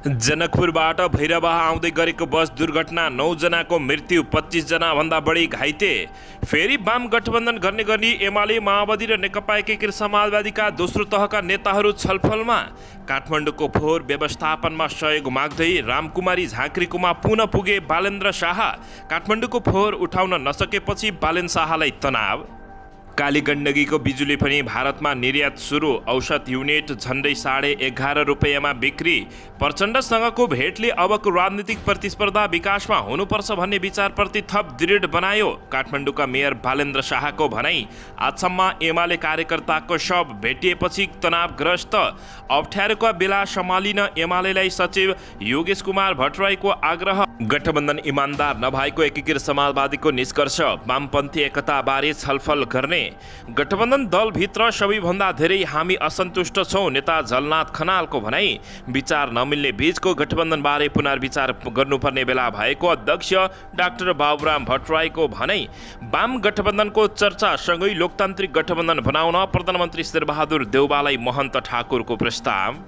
जनकपुरबाट भैरवाह आउँदै गरेको बस दुर्घटना 9 जनाको मृत्यु 25 जना भन्दा बढी घाइते। फेरि वाम गठबन्धन गर्ने गरी एमाले माओवादी र नेकपा एकीकृत समाजवादीका दोस्रो तहका नेताहरू छलफलमा। काठमाडौँको फोहोर व्यवस्थापनमा सहयोग माग्दै रामकुमारी झाँक्रीकोमा पुनः पुगे बालेन्द्र शाह। काठमाडौँको फोहोर उठाउन नसकेपछि बालेन्द्र शाहलाई तनाव। काली गण्डकीको बिजुली पनि भारतमा निर्यात सुरु। औसत युनिट झन्डै 11.5 रुपियाँमा बिक्री। प्रचण्डसँगको भेटले अबको राजनीतिक प्रतिस्पर्धा विकासमा हुनुपर्छ भन्ने विचारप्रति थप दृढ बनायो। काठमाडौँका मेयर बालेन्द्र शाहको भनाई। आजसम्म एमाले कार्यकर्ताको शव भेटिएपछि तनावग्रस्त। अप्ठ्यारोका बेला सम्हालिन एमालेलाई सचिव योगेश कुमार भट्टराईको आग्रह। गठबन्धन इमान्दार नभएको एकीकृत समाजवादीको निष्कर्ष। वामपन्थी एकताबारे छलफल गर्ने। गठबन्धन दलभित्र सबैभन्दा धेरै हामी असन्तुष्ट छौँ, नेता झलनाथ खनालको भनाई। विचार नमिल्ने बीचको गठबन्धनबारे पुनर्विचार गर्नुपर्ने बेला भएको अध्यक्ष डाक्टर बाबुराम भट्टराईको भनाई। वाम गठबन्धनको चर्चासँगै लोकतान्त्रिक गठबन्धन बनाउन प्रधानमन्त्री शेरबहादुर देउवालाई महन्त ठाकुरको प्रस्ताव।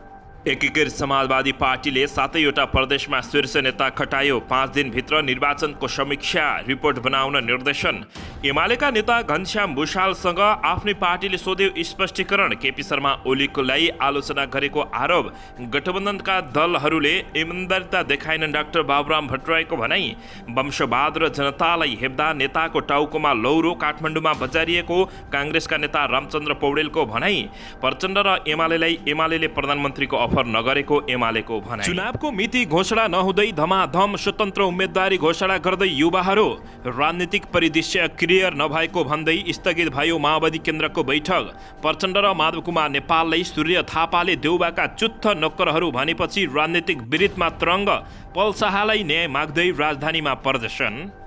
एकीकृत समाजवादी पार्टीले 7वटा प्रदेशमा शीर्ष नेता खटायो। 5 दिनभित्र निर्वाचनको समीक्षा रिपोर्ट बनाउन निर्देशन। एमालेका नेता घनश्याम भुषालसँग आफ्नै पार्टीले सोध्यो स्पष्टीकरण। केपी शर्मा ओलीकोलाई आलोचना गरेको आरोप। गठबन्धनका दलहरूले इमान्दारिता देखाएनन्, डाक्टर बाबुराम भट्टराईको भनाई। वंशवाद र जनतालाई हेप्दा नेताको टाउकोमा लौरो। काठमाडौँमा बजारिएको काङ्ग्रेसका नेता रामचन्द्र पौडेलको भनाई। प्रचण्ड र एमालेले प्रधानमन्त्रीको अफर नगरेको एमालेको भनाई। चुनावको मिति घोषणा नहुँदै धमाधम स्वतन्त्र उम्मेदवारी घोषणा गर्दै युवाहरू। राजनीतिक परिदृश्य क्लियर नभएको भन्दै स्थगित भयो माओवादी केन्द्रको बैठक। प्रचण्ड र माधव कुमार नेपाललाई सूर्य थापाले देउबाका चुत्थ नोकरहरू भनेपछि राजनीतिक विरितमा तरङ्ग। पल शाहलाई न्याय माग्दै राजधानीमा प्रदर्शन।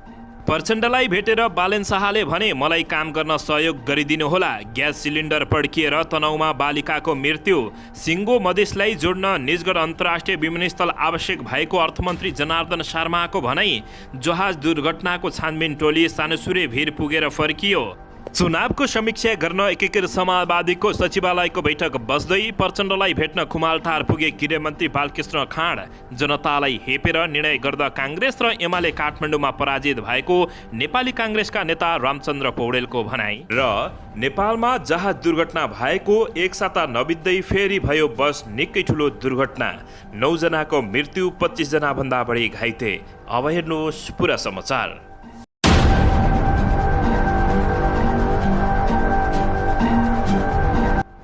प्रचण्डलाई भेटेर बालेन्द्र शाहले भने मलाई काम गर्न सहयोग गरिदिनुहोला। ग्यास सिलिन्डर पड्किएर तनहुँमा बालिकाको मृत्यु। सिङ्गो मधेसलाई जोड्न निजगढ अन्तर्राष्ट्रिय विमानस्थल आवश्यक भएको अर्थमन्त्री जनार्दन शर्माको भनाई। जहाज दुर्घटनाको छानबिन टोली सानुसुरे भिर पुगेर फर्कियो। चुनावको समीक्षा गर्न एकीकृत समाजवादीको सचिवालयको बैठक बस्दै प्रचण्डलाई भेट्न खुमालटार पुगे गृहमन्त्री बालकृष्ण खाँड। जनतालाई हेपेर निर्णय गर्दा काङ्ग्रेस र एमाले काठमाडौँमा पराजित भएको नेपाली काङ्ग्रेसका नेता रामचन्द्र पौडेलको भनाई। र नेपालमा जहाज दुर्घटना भएको एक साता नबित्दै फेरि भयो बस निकै ठुलो दुर्घटना। 9 जनाको मृत्यु, 25 जना भन्दा बढी घाइते। अब हेर्नुहोस् पुरा समाचार।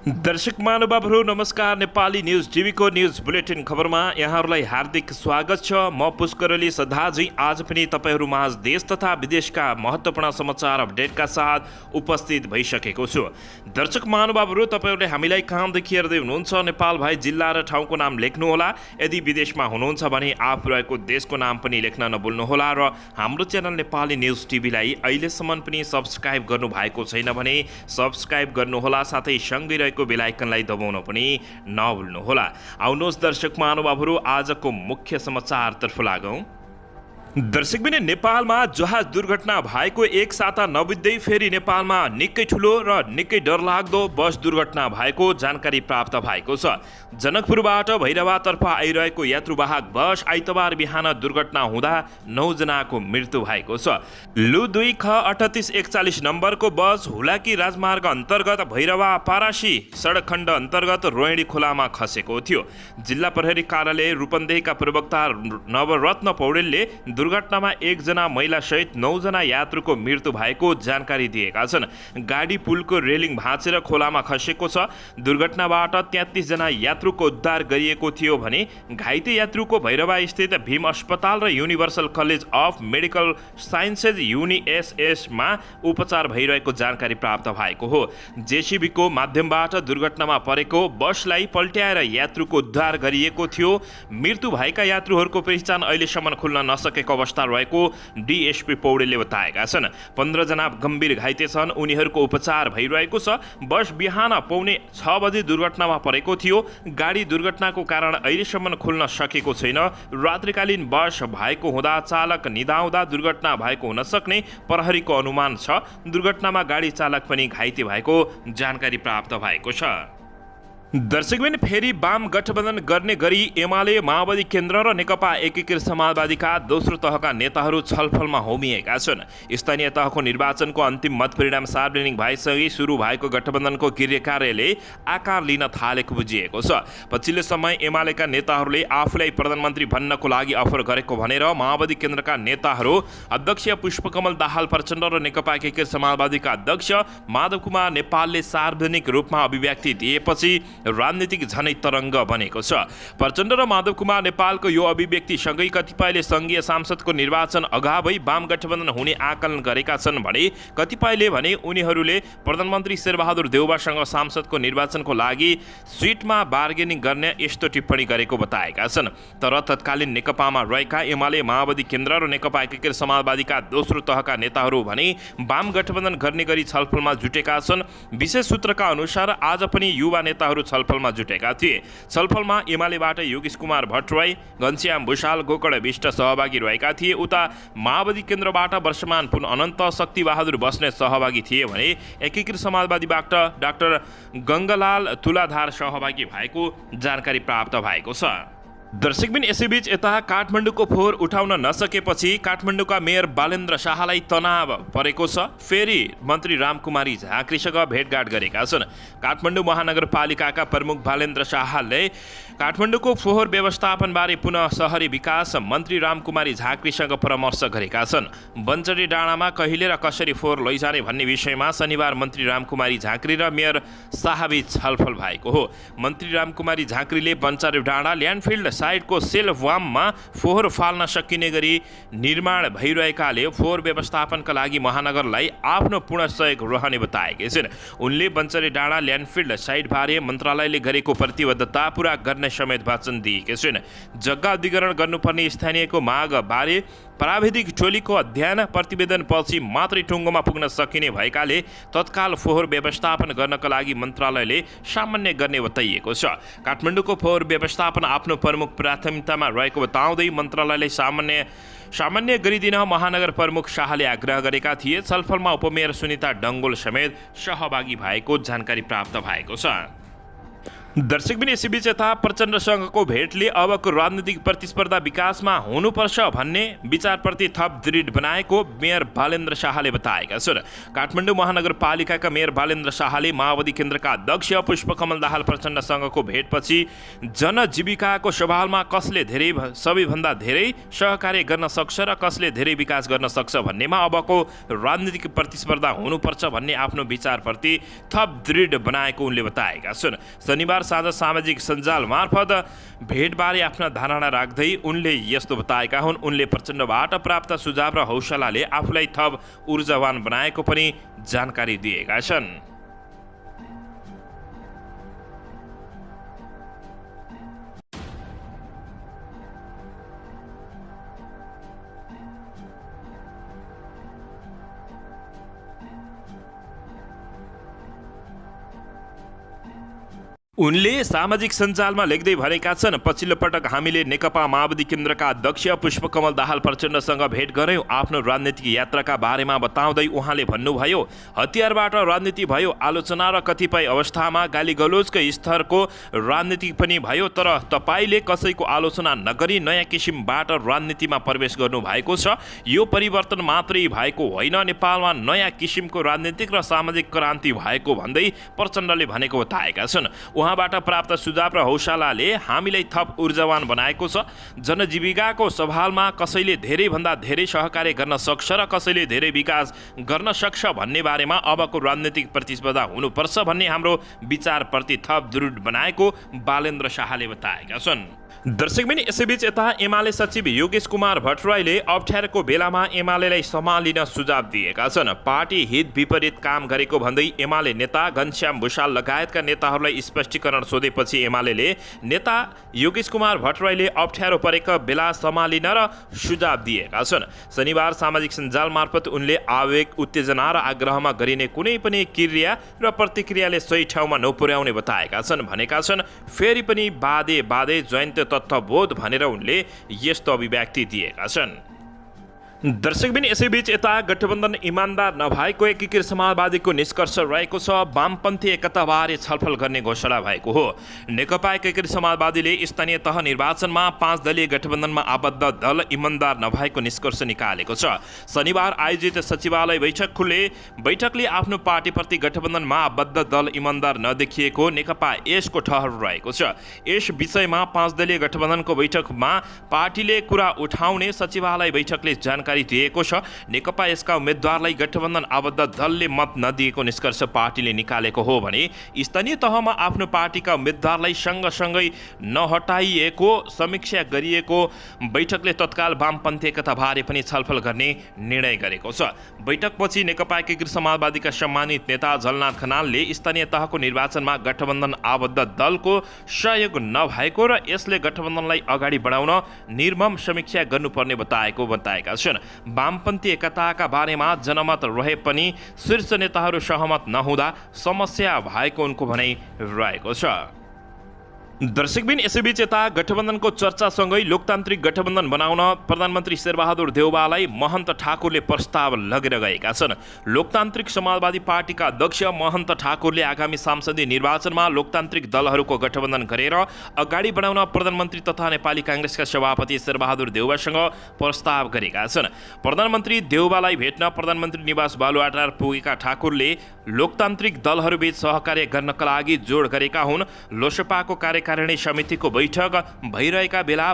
दर्शक महानुभावहरू नमस्कार। नेपाली न्युज टिभीको न्युज बुलेटिन खबरमा यहाँहरूलाई हार्दिक स्वागत छ। म पुष्करली सदाझै आज पनि तपाईँहरू माझ देश तथा विदेशका महत्त्वपूर्ण समाचार अपडेटका साथ उपस्थित भइसकेको छु। दर्शक महानुभावहरू, तपाईँहरूले हामीलाई कहाँदेखि हेर्दै हुनुहुन्छ नेपाल भए जिल्ला र ठाउँको नाम लेख्नुहोला। यदि विदेशमा हुनुहुन्छ भने आफू रहेको देशको नाम पनि लेख्न नभुल्नुहोला। र हाम्रो च्यानल नेपाली न्युज टिभीलाई अहिलेसम्म पनि सब्सक्राइब गर्नुभएको छैन भने सब्सक्राइब गर्नुहोला, साथै सँगै बेल आइकनलाई दबाउन पनि नभुल्नुहोला। आउनुहोस् दर्शक महानुभावहरू, आजको मुख्य समाचारतर्फ लागौँ। दर्शकबिन, नेपालमा जहाज दुर्घटना भएको एक साता नबित्दै फेरि नेपालमा निकै ठुलो र निकै डरलाग्दो बस दुर्घटना भएको जानकारी प्राप्त भएको छ। जनकपुरबाट भैरवातर्फ आइरहेको यात्रुवाहक बस आइतबार बिहान दुर्घटना हुँदा 9 जनाको मृत्यु भएको छ। लु 2 ख 3841 नम्बरको बस हुलाकी राजमार्ग अन्तर्गत भैरवा पारासी सडक खण्ड अन्तर्गत रोहिणी खोलामा खसेको थियो। जिल्ला प्रहरी कार्यालय रूपन्देहीका प्रवक्ता नवरत्न पौडेलले दुर्घटनामा 1 जना महिला सहित 9 जना यात्रुको मृत्यु भएको जानकारी दिएका छन्। गाडी पुलको रेलिङ भाँचेर खोलामा खसेको छ। दुर्घटनाबाट 33 जना यात्रुको उद्धार गरिएको थियो भने घाइते यात्रुको भैरवा स्थित भीम अस्पताल र universal college of medical sciences युनिएसएसमा उपचार भइरहेको जानकारी प्राप्त भएको हो। जेसीबीको माध्यमबाट दुर्घटनामा परेको बसलाई पल्ट्याएर यात्रुको उद्धार गरिएको थियो। मृत्यु भएका यात्रुहरूको पहिचान अहिलेसम्म खुल्न नसकेको अवस्था रहेको डीएसपी पौडेलले बताएका छन्। 15 जना गम्भीर घाइते छन्, उनीहरूको उपचार भइरहेको छ। बस बिहान पौने 6 बजे दुर्घटनामा परेको थियो। गाडी दुर्घटनाको कारण अहिलेसम्म खुल्न सकेको छैन। रात्रिकालीन बस भएको हुँदा चालक निदाउँदा दुर्घटना भएको हुन सक्ने प्रहरीको अनुमान छ। दुर्घटनामा गाडी चालक पनि घाइते भएको जानकारी प्राप्त भएको छ। दर्शकबिन फेरि वाम गठबन्धन गर्ने गरी एमाले माओवादी केन्द्र र नेकपा एकीकृत समाजवादीका दोस्रो तहका नेताहरू छलफलमा होमिएका छन्। स्थानीय तहको निर्वाचनको अन्तिम मत परिणाम सार्वजनिक भएसँगै सुरु भएको गठबन्धनको गृह कार्यालयले आकार लिन थालेको बुझिएको छ। पछिल्लो समय एमालेका नेताहरूले आफूलाई प्रधानमन्त्री बन्नको लागि अफर गरेको भनेर माओवादी केन्द्रका नेताहरू अध्यक्ष पुष्पकमल दाहाल प्रचण्ड र नेकपा एकीकृत समाजवादीका अध्यक्ष माधव कुमार नेपालले सार्वजनिक रूपमा अभिव्यक्ति दिएपछि राजनीतिक झनै तरङ्ग बनेको छ। प्रचण्ड र माधव कुमार नेपालको यो अभिव्यक्तिसँगै कतिपयले सङ्घीय सांसदको निर्वाचन अगावै वाम गठबन्धन हुने आकलन गरेका छन् भने कतिपयले भने उनीहरूले प्रधानमन्त्री शेरबहादुर देउवासँग सांसदको निर्वाचनको लागि सिटमा बार्गेनिङ गर्ने यस्तो टिप्पणी गरेको बताएका छन्। तर तत्कालीन नेकपामा रहेका एमाले माओवादी केन्द्र र नेकपा एकीकृत समाजवादीका दोस्रो तहका नेताहरू भने वाम गठबन्धन गर्ने गरी छलफलमा जुटेका छन्। विशेष सूत्रका अनुसार आज पनि युवा नेताहरू छलफलमा जुटेका थिए। छलफलमा एमालेबाट योगेश कुमार भट्टराई, घनश्याम भुषाल, गोकर्ण विष्ट सहभागी रहेका थिए। उता माओवादी केन्द्रबाट वर्षमान पुन अनन्त, शक्तिबहादुर बस्नेत सहभागी थिए भने एकीकृत समाजवादीबाट डाक्टर गङ्गलाल तुलाधार सहभागी भएको जानकारी प्राप्त भएको छ। दर्शकबिन यसैबीच यता काठमाडौँको फोहोर उठाउन नसकेपछि काठमाडौँका मेयर बालेन्द्र शाहलाई तनाव परेको छ। फेरि मन्त्री रामकुमारी झाँक्रीसँग भेटघाट गरेका छन्। काठमाडौँ महानगरपालिकाका प्रमुख बालेन्द्र शाहले काठमाडौँको फोहोर व्यवस्थापनबारे पुनः शहरी विकास मन्त्री रामकुमारी झाँक्रीसँग परामर्श गरेका छन्। बन्चरी डाँडामा कहिले र कसरी फोहोर लैजाने भन्ने विषयमा शनिबार मन्त्री रामकुमारी झाँक्री र मेयर शाहबीच छलफल भएको हो। मन्त्री रामकुमारी झाँक्रीले बन्चरी डाँडा ल्यान्डफिल्ड साइडको सेल्फ वाममा फोहोर फाल्न सकिने गरी निर्माण भइरहेकाले फोहोर व्यवस्थापनका लागि महानगरलाई आफ्नो पूर्ण सहयोग रहने बताएका छिन्। उनले बन्चरी डाँडा ल्यान्डफिल्ड साइटबारे मन्त्रालयले गरेको प्रतिबद्धता पूरा गर्ने समेत वचन दिएका छिन्। जग्गा अधिग्रहण गर्नुपर्ने स्थानीयको माग बारे प्राविधिक टोलीको अध्ययन प्रतिवेदन पछि मात्रै टुङ्गोमा पुग्न सकिने भएकाले तत्काल फोहोर व्यवस्थापन गर्नका लागि मन्त्रालयले सामान्य गर्ने बताइएको छ। काठमाडौँको फोहोर व्यवस्थापन आफ्नो प्रमुख प्राथमिकतामा रहेको बताउँदै मन्त्रालयले सामान्य गरिदिन महानगर प्रमुख शाहले आग्रह गरेका थिए। छलफलमा उपमेयर सुनिता डङ्गोल समेत सहभागी भएको जानकारी प्राप्त भएको छ। दर्शकबिन यसैबीच यता प्रचण्डसँगको भेटले अबको राजनीतिक प्रतिस्पर्धा विकासमा हुनुपर्छ भन्ने विचारप्रति थप दृढ बनाएको मेयर बालेन्द्र शाहले बताएका छन्। काठमाडौँ महानगरपालिकाका मेयर बालेन्द्र शाहले माओवादी केन्द्रका अध्यक्ष पुष्पकमल दाहाल प्रचण्डसँगको भेटपछि जनजीविकाको सवालमा कसले सबैभन्दा धेरै सहकार्य गर्न सक्छ र कसले धेरै विकास गर्न सक्छ भन्नेमा अबको राजनीतिक प्रतिस्पर्धा हुनुपर्छ भन्ने आफ्नो विचारप्रति थप दृढ बनाएको उनले बताएका छन्। शनिबार साँझ सामाजिक सञ्जाल मार्फत भेटबारे आफ्ना धारणा राख्दै उनले यस्तो बताएका हुन्। उनले प्रचण्डबाट प्राप्त सुझाव र हौसलाले आफूलाई थप ऊर्जावान बनाएको पनि जानकारी दिएका छन्। उनले सामाजिक सञ्जालमा लेख्दै भनेका छन्, पछिल्लो पटक हामीले नेकपा माओवादी केन्द्रका अध्यक्ष पुष्पकमल दाहाल प्रचण्डसँग भेट गऱ्यौँ। आफ्नो राजनीतिक यात्राका बारेमा बताउँदै उहाँले भन्नुभयो, हतियारबाट राजनीति भयो, आलोचना र कतिपय अवस्थामा गालीगलोचको स्तरको राजनीति पनि भयो। तर तपाईँले कसैको आलोचना नगरी नयाँ किसिमबाट राजनीतिमा प्रवेश गर्नुभएको छ। यो परिवर्तन मात्रै भएको होइन, नेपालमा नयाँ किसिमको राजनीतिक र सामाजिक क्रान्ति भएको भन्दै प्रचण्डले भनेको बताएका छन्। उहाँबाट प्राप्त सुझाव र हौसलाले हामीलाई थप ऊर्जावान बनाएको छ। जनजीविकाको सवालमा कसैले धेरैभन्दा धेरै सहकार्य गर्न सक्छ र कसैले धेरै विकास गर्न सक्छ भन्ने बारेमा अबको राजनीतिक प्रतिस्पर्धा हुनुपर्छ भन्ने हाम्रो विचारप्रति थप दृढ बनाएको बालेन्द्र शाहले बताएका छन्। दर्शकबिन यसैबीच यता एमाले सचिव योगेश कुमार भट्टराईले अप्ठ्यारोको बेलामा एमालेलाई सम्हालिन सुझाव दिएका छन्। पार्टी हित विपरीत काम गरेको भन्दै एमाले नेता घनश्याम भुषाल लगायतका नेताहरूलाई स्पष्टीकरण सोधेपछि एमाले नेता योगेश कुमार भट्टराईले अप्ठ्यारो परेका बेला सम्हालिन र सुझाव दिएका छन्। शनिबार सामाजिक सञ्जाल मार्फत उनले आवेग, उत्तेजना र आग्रहमा गरिने कुनै पनि क्रिया र प्रतिक्रियाले सही ठाउँमा नपुर्याउने बताएका छन्। भनेका छन्, फेरि पनि बादे जयन्त तत्त्वबोध भनेर उनले यस्तो अभिव्यक्ति दिएका छन्। दर्शकबिन यसैबीच यता गठबन्धन इमान्दार नभएको एकीकृत समाजवादीको निष्कर्ष रहेको छ। वामपन्थी एकताबारे छलफल गर्ने घोषणा भएको हो। नेकपा एकीकृत समाजवादीले स्थानीय तह निर्वाचनमा 5 दलीय गठबन्धनमा आबद्ध दल इमान्दार नभएको निष्कर्ष निकालेको छ। शनिबार आयोजित सचिवालय बैठकले आफ्नो पार्टीप्रति गठबन्धनमा आबद्ध दल इमान्दार नदेखिएको नेकपा यसको ठहर रहेको छ। यस विषयमा 5 दलीय गठबन्धनको बैठकमा पार्टीले कुरा उठाउने सचिवालय बैठकले जानकारी दिएको छ। नेकपा यसका उम्मेद्वारलाई गठबन्धन आबद्ध दलले मत नदिएको निष्कर्ष पार्टीले निकालेको हो भने स्थानीय तहमा आफ्नो पार्टीका उम्मेद्वारलाई सँगसँगै नहटाइएको समीक्षा गरिएको बैठकले तत्काल वामपन्थी एकताबारे पनि छलफल गर्ने निर्णय गरेको छ। बैठकपछि नेकपा एकीकृत समाजवादीका सम्मानित नेता झलनाथ खनालले स्थानीय तहको निर्वाचनमा गठबन्धन आबद्ध दलको सहयोग नभएको र यसले गठबन्धनलाई अगाडि बढाउन निर्मम समीक्षा गर्नुपर्ने बताएका छन्। वामपन्थी एकताका बारेमा जनमत रहे पनि शीर्ष नेताहरू सहमत नहुँदा समस्या भएको उनको भनाइ रहेको छ। दर्शकबिन यसैबीच यता गठबन्धनको चर्चासँगै लोकतान्त्रिक गठबन्धन बनाउन प्रधानमन्त्री शेरबहादुर देउवालाई महन्त ठाकुरले प्रस्ताव लगेर गएका छन्। लोकतान्त्रिक समाजवादी पार्टीका अध्यक्ष महन्त ठाकुरले आगामी सांसदीय निर्वाचनमा लोकतान्त्रिक दलहरूको गठबन्धन गरेर अगाडि बढाउन प्रधानमन्त्री तथा नेपाली काङ्ग्रेसका सभापति शेरबहादुर देउवासँग प्रस्ताव गरेका छन्। प्रधानमन्त्री देउवालाई भेट्न प्रधानमन्त्री निवास बालुवाटार पुगेका ठाकुरले लोकतान्त्रिक दलहरूबीच सहकार्य गर्नका लागि जोड गरेका हुन्। लोसपाको कार्यकारिणी समितिको बैठक भइरहेका बेला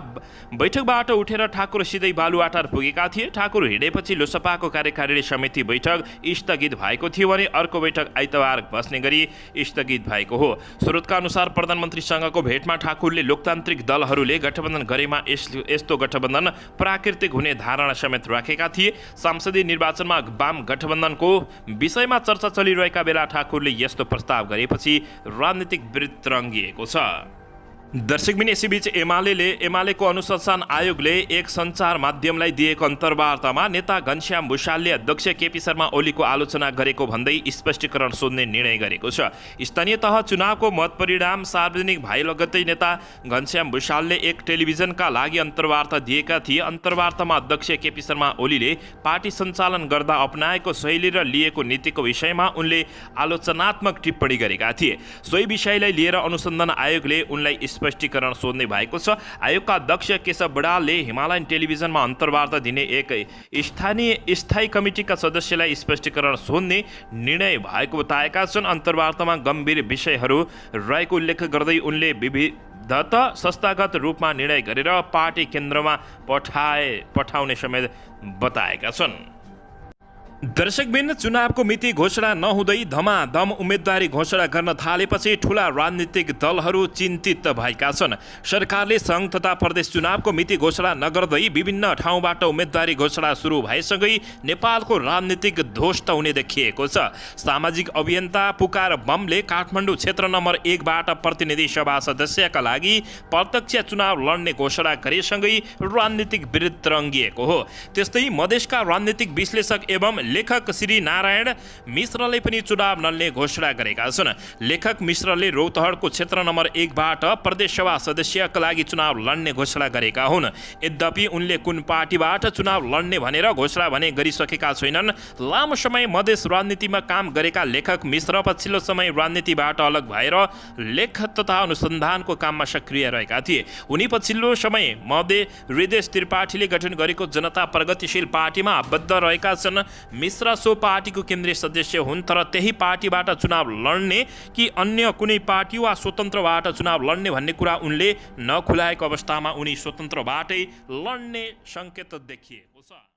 बैठकबाट उठेर ठाकुर सिधै बालुवाटार पुगेका थिए। ठाकुर हिँडेपछि लोसपाको कार्यकारिणी समिति बैठक स्थगित भएको थियो भने अर्को बैठक आइतबार बस्ने गरी स्थगित भएको हो। स्रोतका अनुसार प्रधानमन्त्रीसँगको भेटमा ठाकुरले लोकतान्त्रिक दलहरूले गठबन्धन गरेमा यस्तो गठबन्धन प्राकृतिक हुने धारणा समेत राखेका थिए। संसदीय निर्वाचनमा वाम गठबन्धनको विषयमा चर्चा चलिरहेका बेला ठाकुरले यस्तो प्रस्ताव गरेपछि राजनीतिक वृत्त रङ्गिएको छ। दर्शकबिन यसैबीच एमालेको अनुसन्धान आयोगले एक सञ्चार माध्यमलाई दिएको अन्तर्वार्तामा नेता घनश्याम भुषालले अध्यक्ष केपी शर्मा ओलीको आलोचना गरेको भन्दै स्पष्टीकरण सोध्ने निर्णय गरेको छ। स्थानीय तह चुनावको मत परिणाम सार्वजनिक भए लगत्तै नेता घनश्याम भुषालले एक टेलिभिजनका लागि अन्तर्वार्ता दिएका थिए। अन्तर्वार्तामा अध्यक्ष केपी शर्मा ओलीले पार्टी सञ्चालन गर्दा अपनाएको शैली र लिएको नीतिको विषयमा उनले आलोचनात्मक टिप्पणी गरेका थिए। सोही विषयलाई लिएर अनुसन्धान आयोगले उनलाई स्पष्टीकरण सोध्ने भएको छ। आयोगका अध्यक्ष केशव बडालले हिमालयन टेलिभिजनमा अन्तर्वार्ता दिने एक स्थायी कमिटीका सदस्यलाई स्पष्टीकरण सोध्ने निर्णय भएको बताएका छन्। अन्तर्वार्तामा गम्भीर विषयहरू रहेको उल्लेख गर्दै उनले विविधत संस्थागत रूपमा निर्णय गरेर पार्टी केन्द्रमा पठाउने समेत बताएका छन्। दर्शकबिन चुनावको मिति घोषणा नहुँदै धमाधम उम्मेदवारी घोषणा गर्न थालेपछि ठूला राजनीतिक दलहरू चिन्तित भएका छन्। सरकारले सङ्घ तथा प्रदेश चुनावको मिति घोषणा नगर्दै विभिन्न ठाउँबाट उम्मेदवारी घोषणा सुरु भएसँगै नेपालको राजनीतिक ध्वस्त हुने देखिएको छ। सामाजिक अभियन्ता पुकार बमले काठमाडौँ क्षेत्र नम्बर 1 बाट प्रतिनिधि सभा सदस्यका लागि प्रत्यक्ष चुनाव लड्ने घोषणा गरेसँगै राजनीतिक वृत्त रङ्गिएको हो। त्यस्तै मधेसका राजनीतिक विश्लेषक एवं लेखक श्री नारायण मिश्रले पनि चुनाव लड्ने घोषणा गरेका छन्। लेखक मिश्रले रौतहटको क्षेत्र नम्बर 1 बाट प्रदेशसभा सदस्यका लागि चुनाव लड्ने घोषणा गरेका हुन्। यद्यपि उनले कुन पार्टीबाट चुनाव लड्ने भनेर घोषणा भने गरिसकेका छैनन्। लामो समय मधेस राजनीतिमा काम गरेका लेखक मिश्र पछिल्लो समय राजनीतिबाट अलग भएर लेख तथा अनुसन्धानको काममा सक्रिय रहेका थिए। उनी पछिल्लो समय हृदय त्रिपाठीले गठन गरेको जनता प्रगतिशील पार्टीमा आबद्ध रहेका छन्। मिश्र सो पार्टीको केन्द्रीय सदस्य हुन्, तर त्यही पार्टीबाट चुनाव लड्ने कि अन्य कुनै पार्टी वा स्वतन्त्रबाट चुनाव लड्ने भन्ने कुरा उनले नखुलाएको अवस्थामा उनी स्वतन्त्रबाटै लड्ने सङ्केत देखिएको छ।